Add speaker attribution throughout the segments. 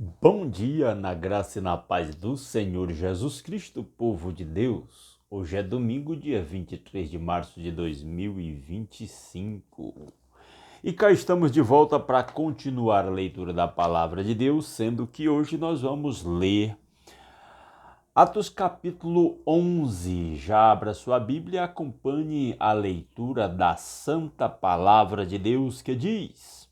Speaker 1: Bom dia, na graça e na paz do Senhor Jesus Cristo, povo de Deus. Hoje é domingo, dia 23 de março de 2025. E cá estamos de volta para continuar a leitura da Palavra de Deus, sendo que hoje nós vamos ler Atos capítulo 11. Já abra sua Bíblia e acompanhe a leitura da Santa Palavra de Deus que diz: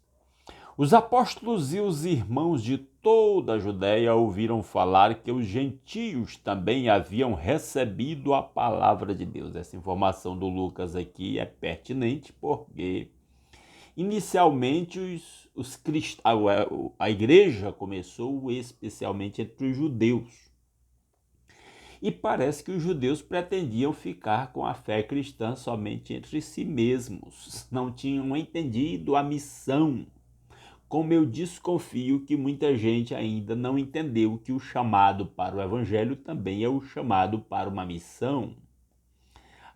Speaker 1: Os apóstolos e os irmãos de toda a Judéia ouviram falar que os gentios também haviam recebido a palavra de Deus. Essa informação do Lucas aqui é pertinente porque inicialmente a igreja começou especialmente entre os judeus. E parece que os judeus pretendiam ficar com a fé cristã somente entre si mesmos. Não tinham entendido a missão. Como eu desconfio que muita gente ainda não entendeu que o chamado para o evangelho também é o chamado para uma missão.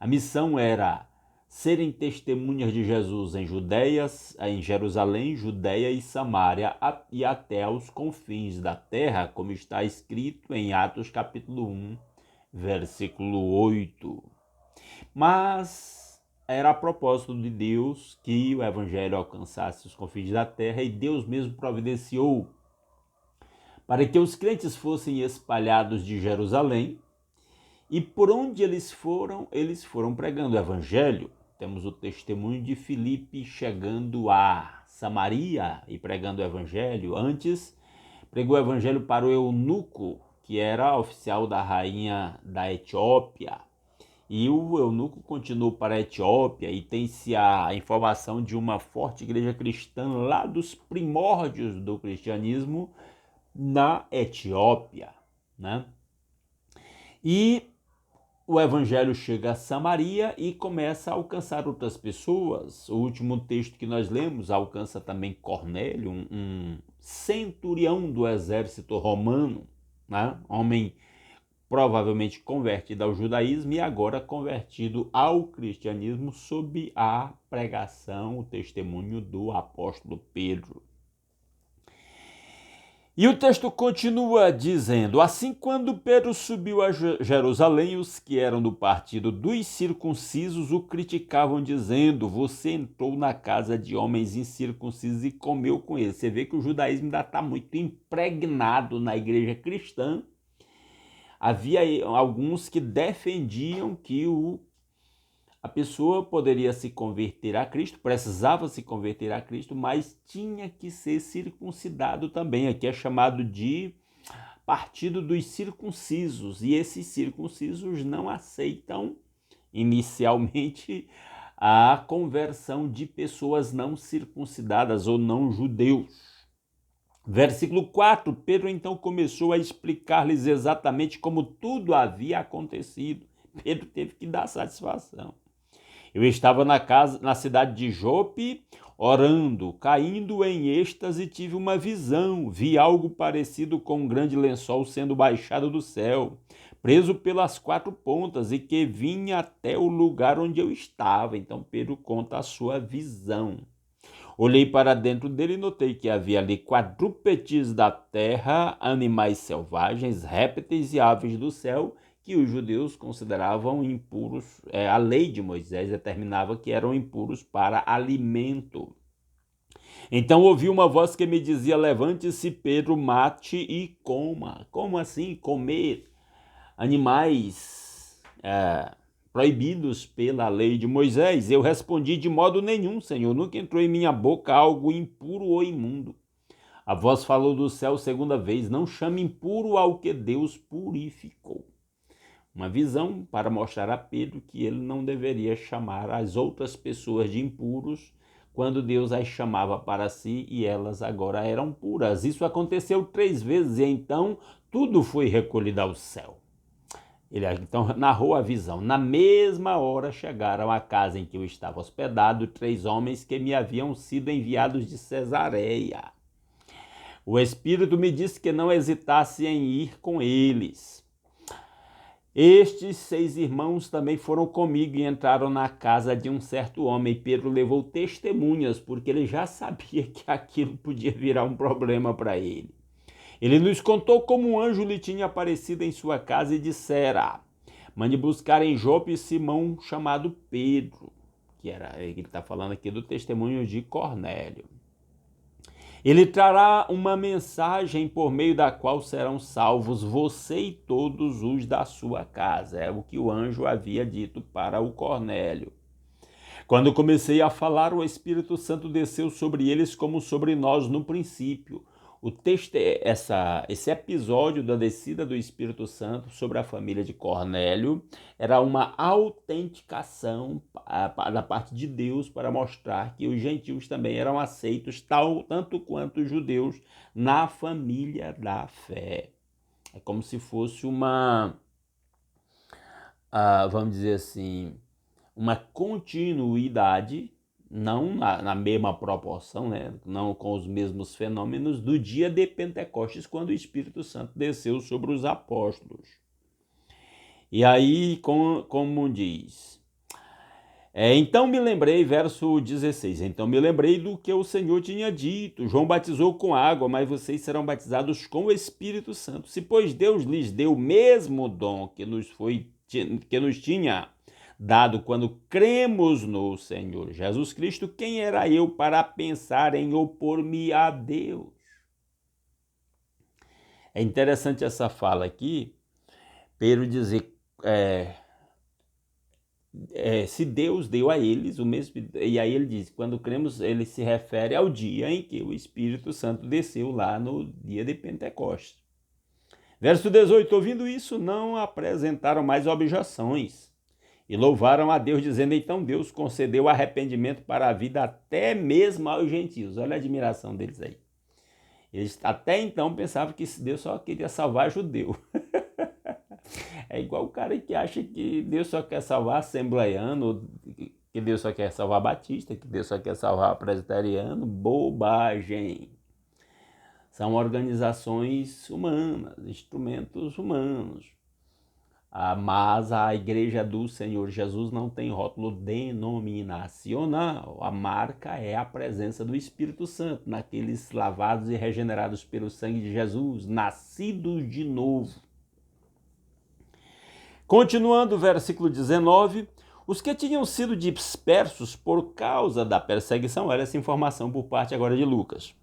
Speaker 1: A missão era serem testemunhas de Jesus em Jerusalém, Judeia e Samaria e até aos confins da terra, como está escrito em Atos capítulo 1, versículo 8. Mas era a propósito de Deus que o evangelho alcançasse os confins da terra, e Deus mesmo providenciou para que os crentes fossem espalhados de Jerusalém, e por onde eles foram pregando o evangelho. Temos o testemunho de Filipe chegando a Samaria e pregando o evangelho. Antes, pregou o evangelho para o eunuco, que era oficial da rainha da Etiópia. E o eunuco continuou para a Etiópia, e tem-se a informação de uma forte igreja cristã lá dos primórdios do cristianismo na Etiópia, né? E o evangelho chega a Samaria e começa a alcançar outras pessoas. O último texto que nós lemos alcança também Cornélio, um centurião do exército romano, né? Homem provavelmente convertido ao judaísmo e agora convertido ao cristianismo sob a pregação, o testemunho do apóstolo Pedro. E o texto continua dizendo: Assim, quando Pedro subiu a Jerusalém, os que eram do partido dos circuncisos o criticavam, dizendo: Você entrou na casa de homens incircuncisos e comeu com eles. Você vê que o judaísmo ainda está muito impregnado na igreja cristã. Havia alguns que defendiam que a pessoa poderia se converter a Cristo, precisava se converter a Cristo, mas tinha que ser circuncidado também. Aqui é chamado de partido dos circuncisos, e esses circuncisos não aceitam inicialmente a conversão de pessoas não circuncidadas ou não judeus. Versículo 4, Pedro então começou a explicar-lhes exatamente como tudo havia acontecido. Pedro teve que dar satisfação. Eu estava na cidade de Jope, orando, caindo em êxtase, tive uma visão. Vi algo parecido com um grande lençol sendo baixado do céu, preso pelas quatro pontas, e que vinha até o lugar onde eu estava. Então Pedro conta a sua visão. Olhei para dentro dele e notei que havia ali quadrúpedes da terra, animais selvagens, répteis e aves do céu, que os judeus consideravam impuros. A lei de Moisés determinava que eram impuros para alimento. Então ouvi uma voz que me dizia: Levante-se, Pedro, mate e coma. Como assim comer animais proibidos pela lei de Moisés? Eu respondi: de modo nenhum, Senhor, nunca entrou em minha boca algo impuro ou imundo. A voz falou do céu segunda vez: não chame impuro ao que Deus purificou. Uma visão para mostrar a Pedro que ele não deveria chamar as outras pessoas de impuros quando Deus as chamava para si e elas agora eram puras. Isso aconteceu 3 vezes e então tudo foi recolhido ao céu. Ele então narrou a visão. Na mesma hora chegaram à casa em que eu estava hospedado 3 homens que me haviam sido enviados de Cesareia. O Espírito me disse que não hesitasse em ir com eles. Estes 6 irmãos também foram comigo e entraram na casa de um certo homem. Pedro levou testemunhas, porque ele já sabia que aquilo podia virar um problema para ele. Ele nos contou como um anjo lhe tinha aparecido em sua casa e dissera: mande buscar em Jope Simão chamado Pedro, ele está falando aqui do testemunho de Cornélio. Ele trará uma mensagem por meio da qual serão salvos você e todos os da sua casa. É o que o anjo havia dito para o Cornélio. Quando comecei a falar, o Espírito Santo desceu sobre eles como sobre nós no princípio. Esse episódio da descida do Espírito Santo sobre a família de Cornélio era uma autenticação da parte de Deus para mostrar que os gentios também eram aceitos tanto quanto os judeus na família da fé. É como se fosse vamos dizer assim, uma continuidade, não na mesma proporção, né? Não com os mesmos fenômenos do dia de Pentecostes, quando o Espírito Santo desceu sobre os apóstolos. E aí, como diz, então me lembrei, verso 16, então me lembrei do que o Senhor tinha dito, João batizou com água, mas vocês serão batizados com o Espírito Santo. Se, pois, Deus lhes deu o mesmo dom que nos tinha dado quando cremos no Senhor Jesus Cristo, quem era eu para pensar em opor-me a Deus? É interessante essa fala aqui, Pedro dizer, se Deus deu a eles o mesmo, e aí ele diz, quando cremos, ele se refere ao dia em que o Espírito Santo desceu lá no dia de Pentecostes. Verso 18, ouvindo isso, não apresentaram mais objeções, e louvaram a Deus, dizendo, então Deus concedeu arrependimento para a vida até mesmo aos gentios. Olha a admiração deles aí. Eles até então pensavam que Deus só queria salvar judeu. É igual o cara que acha que Deus só quer salvar assembleiano, que Deus só quer salvar batista, que Deus só quer salvar presbiteriano. Bobagem. São organizações humanas, instrumentos humanos. Mas a igreja do Senhor Jesus não tem rótulo denominacional. A marca é a presença do Espírito Santo naqueles lavados e regenerados pelo sangue de Jesus, nascidos de novo. Continuando o versículo 19, os que tinham sido dispersos por causa da perseguição, olha essa informação por parte agora de Lucas.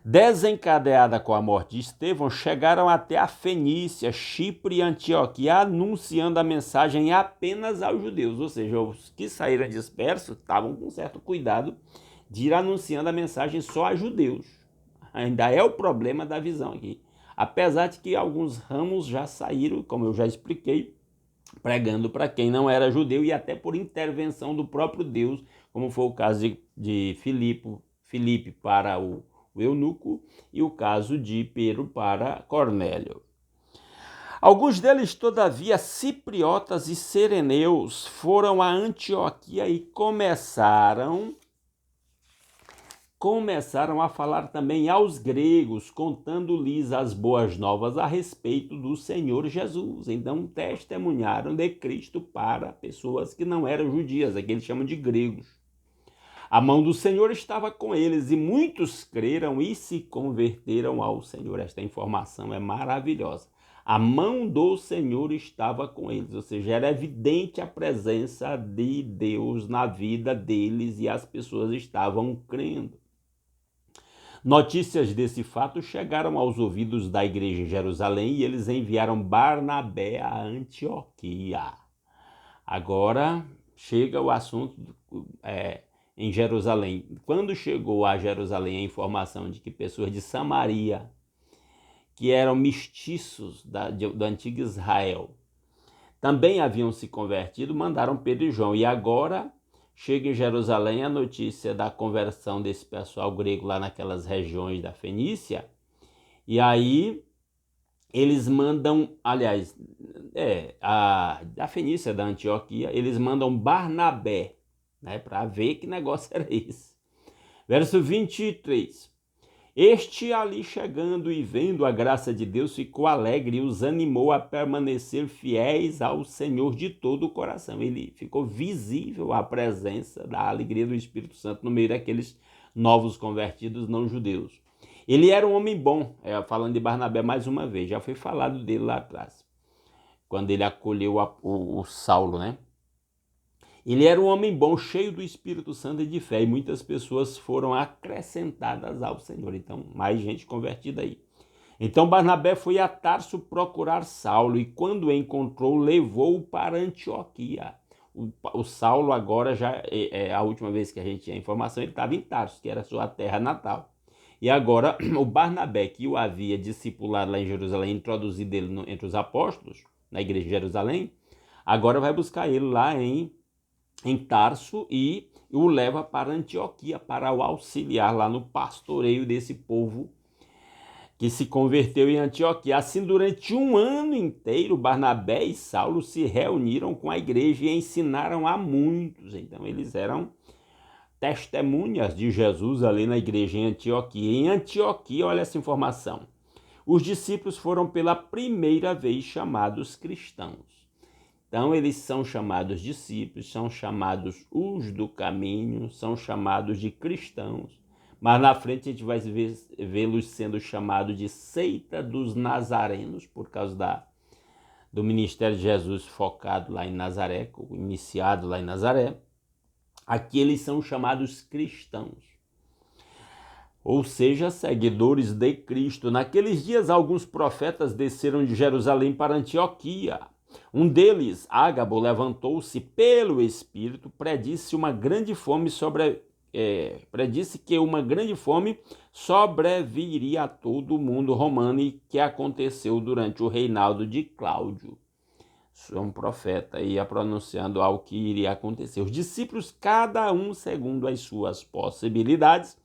Speaker 1: Desencadeada com a morte de Estevão, chegaram até a Fenícia, Chipre e Antioquia, anunciando a mensagem apenas aos judeus. Ou seja, os que saíram dispersos estavam com certo cuidado de ir anunciando a mensagem só a judeus. Ainda é o problema da visão aqui. Apesar de que alguns ramos já saíram, como eu já expliquei, pregando para quem não era judeu e até por intervenção do próprio Deus, como foi o caso de Filipe para o eunuco e o caso de Pedro para Cornélio. Alguns deles, todavia, cipriotas e sereneus, foram a Antioquia e começaram a falar também aos gregos, contando-lhes as boas novas a respeito do Senhor Jesus. Então, testemunharam de Cristo para pessoas que não eram judias, aqui eles chamam de gregos. A mão do Senhor estava com eles e muitos creram e se converteram ao Senhor. Esta informação é maravilhosa. A mão do Senhor estava com eles, ou seja, era evidente a presença de Deus na vida deles e as pessoas estavam crendo. Notícias desse fato chegaram aos ouvidos da igreja em Jerusalém e eles enviaram Barnabé a Antioquia. Agora chega o assunto em Jerusalém. Quando chegou a Jerusalém a informação de que pessoas de Samaria, que eram mestiços do antigo Israel, também haviam se convertido, mandaram Pedro e João. E agora chega em Jerusalém a notícia da conversão desse pessoal grego lá naquelas regiões da Fenícia. E aí eles mandam, aliás, da Fenícia, da Antioquia, eles mandam Barnabé, para ver que negócio era esse. Verso 23. Este ali chegando e vendo a graça de Deus ficou alegre e os animou a permanecer fiéis ao Senhor de todo o coração. Ele ficou visível a presença da alegria do Espírito Santo no meio daqueles novos convertidos não judeus. Ele era um homem bom, falando de Barnabé mais uma vez, já foi falado dele lá atrás, quando ele acolheu o Saulo, né? Ele era um homem bom, cheio do Espírito Santo e de fé, e muitas pessoas foram acrescentadas ao Senhor. Então, mais gente convertida aí. Então Barnabé foi a Tarso procurar Saulo, e quando o encontrou, levou-o para Antioquia. O Saulo agora, já a última vez que a gente tinha informação, ele estava em Tarso, que era sua terra natal. E agora o Barnabé, que o havia discipulado lá em Jerusalém, introduzido ele entre os apóstolos, na igreja de Jerusalém, agora vai buscar ele lá em Tarso e o leva para Antioquia para o auxiliar lá no pastoreio desse povo que se converteu em Antioquia. Assim, durante um ano inteiro, Barnabé e Saulo se reuniram com a igreja e ensinaram a muitos. Então, eles eram testemunhas de Jesus ali na igreja em Antioquia. Em Antioquia, olha essa informação, os discípulos foram pela primeira vez chamados cristãos. Então, eles são chamados discípulos, são chamados os do caminho, são chamados de cristãos. Mas na frente a gente vai vê-los sendo chamados de seita dos nazarenos, por causa do ministério de Jesus focado lá em Nazaré, iniciado lá em Nazaré. Aqui eles são chamados cristãos, ou seja, seguidores de Cristo. Naqueles dias, alguns profetas desceram de Jerusalém para Antioquia. Um deles, Ágabo, levantou-se pelo Espírito, predisse que uma grande fome sobreviria a todo o mundo romano, e que aconteceu durante o reinado de Cláudio. Isso é um profeta ia pronunciando algo que iria acontecer. Os discípulos, cada um segundo as suas possibilidades,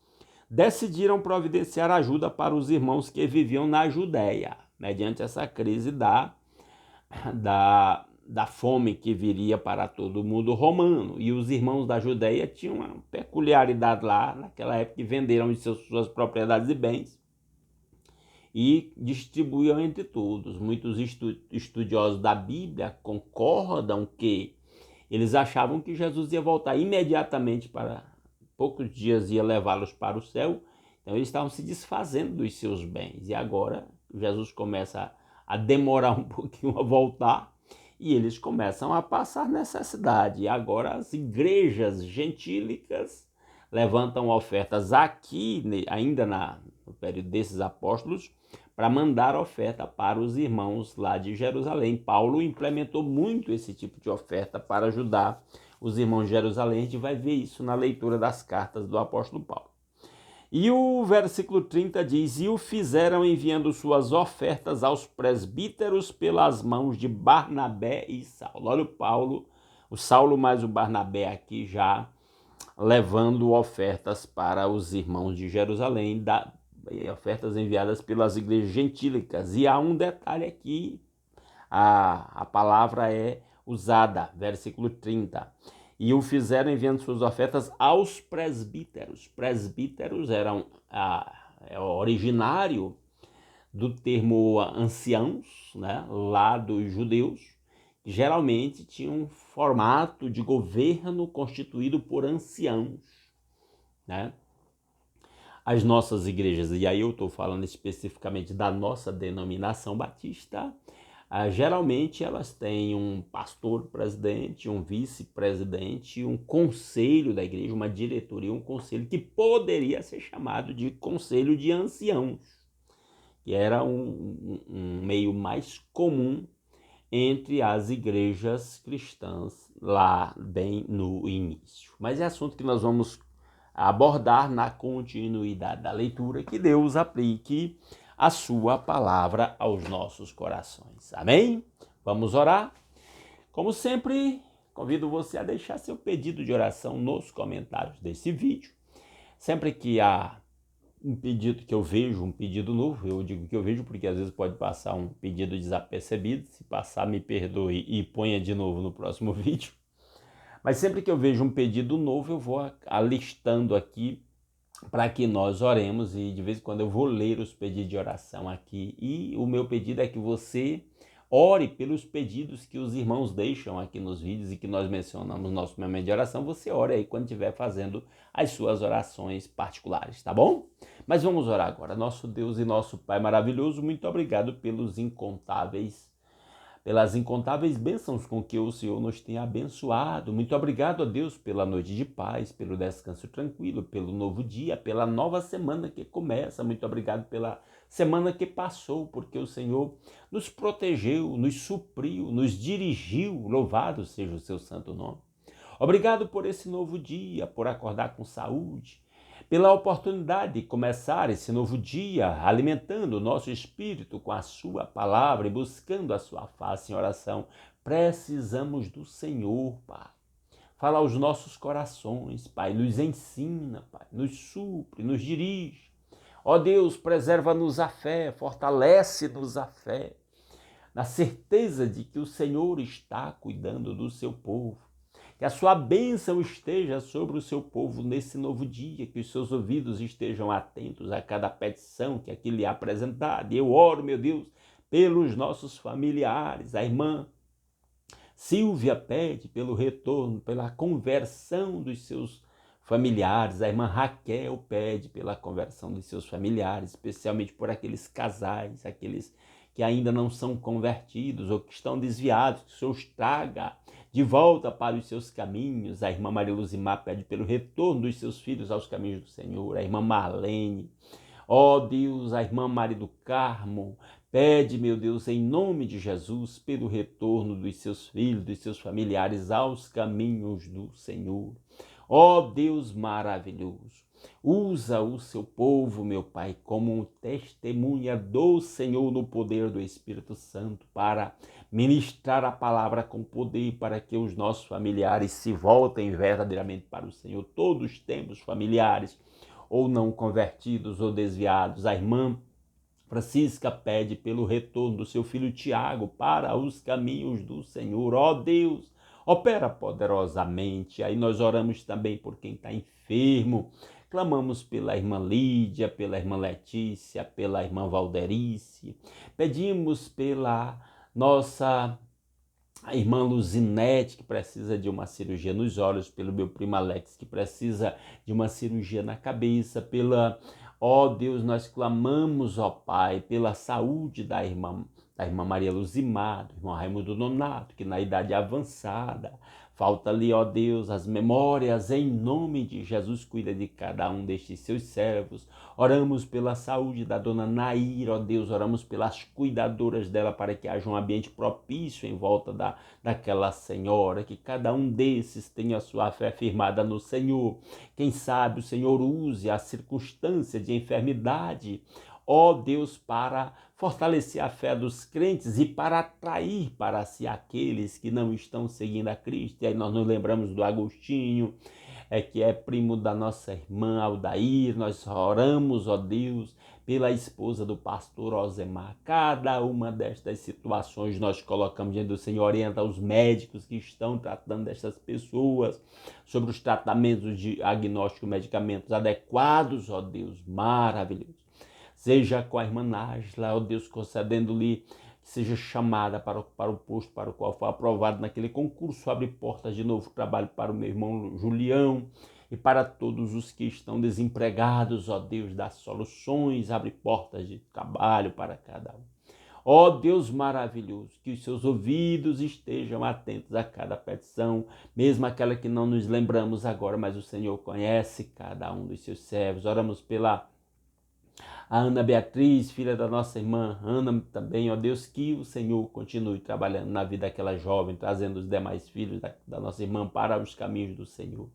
Speaker 1: decidiram providenciar ajuda para os irmãos que viviam na Judéia, mediante essa crise da fome que viria para todo o mundo romano. E os irmãos da Judéia tinham uma peculiaridade lá, naquela época, que venderam suas propriedades e bens e distribuíam entre todos. Muitos estudiosos da Bíblia concordam que eles achavam que Jesus ia voltar imediatamente, para poucos dias ia levá-los para o céu. Então eles estavam se desfazendo dos seus bens, e agora Jesus começa a demorar um pouquinho a voltar, e eles começam a passar necessidade. E agora as igrejas gentílicas levantam ofertas aqui, ainda no período desses apóstolos, para mandar oferta para os irmãos lá de Jerusalém. Paulo implementou muito esse tipo de oferta para ajudar os irmãos de Jerusalém. A gente vai ver isso na leitura das cartas do apóstolo Paulo. E o versículo 30 diz: e o fizeram enviando suas ofertas aos presbíteros pelas mãos de Barnabé e Saulo. Olha o Saulo mais o Barnabé aqui já levando ofertas para os irmãos de Jerusalém, ofertas enviadas pelas igrejas gentílicas. E há um detalhe aqui, a palavra é usada, versículo 30. E o fizeram enviando suas ofertas aos presbíteros. Presbíteros eram originário do termo anciãos, né, lá dos judeus, que geralmente tinham um formato de governo constituído por anciãos, né? As nossas igrejas, e aí eu estou falando especificamente da nossa denominação batista, geralmente elas têm um pastor presidente, um vice-presidente, um conselho da igreja, uma diretoria, um conselho que poderia ser chamado de conselho de anciãos, que era um meio mais comum entre as igrejas cristãs lá bem no início. Mas é assunto que nós vamos abordar na continuidade da leitura. Que Deus aplique a sua palavra aos nossos corações. Amém? Vamos orar? Como sempre, convido você a deixar seu pedido de oração nos comentários desse vídeo. Sempre que há um pedido que eu vejo, um pedido novo, eu digo que eu vejo porque às vezes pode passar um pedido desapercebido. Se passar, me perdoe e ponha de novo no próximo vídeo. Mas sempre que eu vejo um pedido novo, eu vou alistando aqui para que nós oremos, e de vez em quando eu vou ler os pedidos de oração aqui. E o meu pedido é que você Ore pelos pedidos que os irmãos deixam aqui nos vídeos e que nós mencionamos no nosso momento de oração. Você ore aí quando estiver fazendo as suas orações particulares, tá bom? Mas vamos orar agora. Nosso Deus e nosso Pai maravilhoso, muito obrigado pelas incontáveis bênçãos com que o Senhor nos tem abençoado. Muito obrigado a Deus pela noite de paz, pelo descanso tranquilo, pelo novo dia, pela nova semana que começa. Muito obrigado pela semana que passou, porque o Senhor nos protegeu, nos supriu, nos dirigiu. Louvado seja o seu santo nome. Obrigado por esse novo dia, por acordar com saúde, pela oportunidade de começar esse novo dia alimentando o nosso espírito com a sua palavra e buscando a sua face em oração. Precisamos do Senhor, Pai. Fala aos nossos corações, Pai. Nos ensina, Pai. Nos supre, nos dirige. Ó Deus, preserva-nos a fé, fortalece-nos a fé, na certeza de que o Senhor está cuidando do seu povo. Que a sua bênção esteja sobre o seu povo nesse novo dia, que os seus ouvidos estejam atentos a cada petição que aqui lhe é apresentada. E eu oro, meu Deus, pelos nossos familiares. A irmã Silvia pede pelo retorno, pela conversão dos seus familiares. A irmã Raquel pede pela conversão dos seus familiares, especialmente por aqueles casais, aqueles que ainda não são convertidos ou que estão desviados, que o Senhor traga de volta para os seus caminhos. A irmã Maria Luzimar pede pelo retorno dos seus filhos aos caminhos do Senhor. A irmã Marlene, ó Deus, a irmã Maria do Carmo, pede, meu Deus, em nome de Jesus, pelo retorno dos seus filhos, dos seus familiares aos caminhos do Senhor. Ó Deus maravilhoso, usa o seu povo, meu Pai, como testemunha do Senhor no poder do Espírito Santo para ministrar a palavra com poder para que os nossos familiares se voltem verdadeiramente para o Senhor. Todos temos familiares ou não convertidos ou desviados. A irmã Francisca pede pelo retorno do seu filho Tiago para os caminhos do Senhor. Ó Deus, opera poderosamente. Aí nós oramos também por quem está enfermo. Clamamos pela irmã Lídia, pela irmã Letícia, pela irmã Valderice. Pedimos pela nossa irmã Luzinete, que precisa de uma cirurgia nos olhos, pelo meu primo Alex, que precisa de uma cirurgia na cabeça, ó Deus, nós clamamos, ó Pai, pela saúde da irmã Maria Luzimar, do irmão Raimundo Nonato, que na idade avançada, falta ali, ó Deus, as memórias. Em nome de Jesus, cuida de cada um destes seus servos. Oramos pela saúde da dona Nair, ó Deus, oramos pelas cuidadoras dela para que haja um ambiente propício em volta daquela senhora, que cada um desses tenha a sua fé firmada no Senhor. Quem sabe o Senhor use a circunstância de enfermidade, ó Deus, para fortalecer a fé dos crentes e para atrair para si aqueles que não estão seguindo a Cristo. E aí nós nos lembramos do Agostinho, que é primo da nossa irmã Aldair. Nós oramos, ó Deus, pela esposa do pastor Osemar. Cada uma destas situações nós colocamos diante do Senhor. Orienta os médicos que estão tratando destas pessoas sobre os tratamentos, os diagnósticos, medicamentos adequados, ó Deus, maravilhoso. Seja com a irmã Nájila, ó Deus, concedendo-lhe que seja chamada para o posto para o qual foi aprovado naquele concurso. Abre portas de novo trabalho para o meu irmão Julião e para todos os que estão desempregados, ó Deus, dá soluções, abre portas de trabalho para cada um. Ó Deus maravilhoso, que os seus ouvidos estejam atentos a cada petição, mesmo aquela que não nos lembramos agora, mas o Senhor conhece cada um dos seus servos. Oramos pela Ana Beatriz, filha da nossa irmã Ana também, ó Deus, que o Senhor continue trabalhando na vida daquela jovem, trazendo os demais filhos da nossa irmã para os caminhos do Senhor.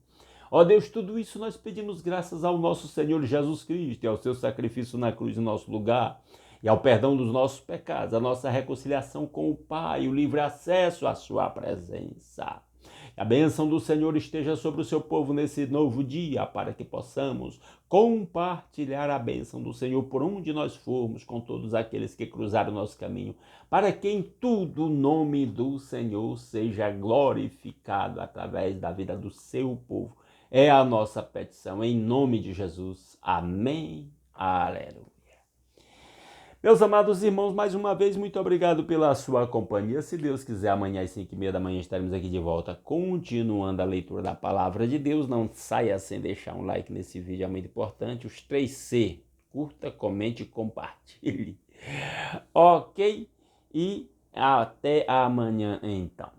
Speaker 1: Ó Deus, tudo isso nós pedimos graças ao nosso Senhor Jesus Cristo e ao seu sacrifício na cruz em nosso lugar, e ao perdão dos nossos pecados, a nossa reconciliação com o Pai, o livre acesso à sua presença. A bênção do Senhor esteja sobre o seu povo nesse novo dia, para que possamos compartilhar a bênção do Senhor por onde nós formos, com todos aqueles que cruzaram o nosso caminho, para que em tudo o nome do Senhor seja glorificado através da vida do seu povo. É a nossa petição, em nome de Jesus. Amém. Aleluia. Meus amados irmãos, mais uma vez, muito obrigado pela sua companhia. Se Deus quiser, amanhã às 5h30 da manhã estaremos aqui de volta, continuando a leitura da Palavra de Deus. Não saia sem deixar um like nesse vídeo, é muito importante. Os 3C, curta, comente e compartilhe. Ok? E até amanhã, então.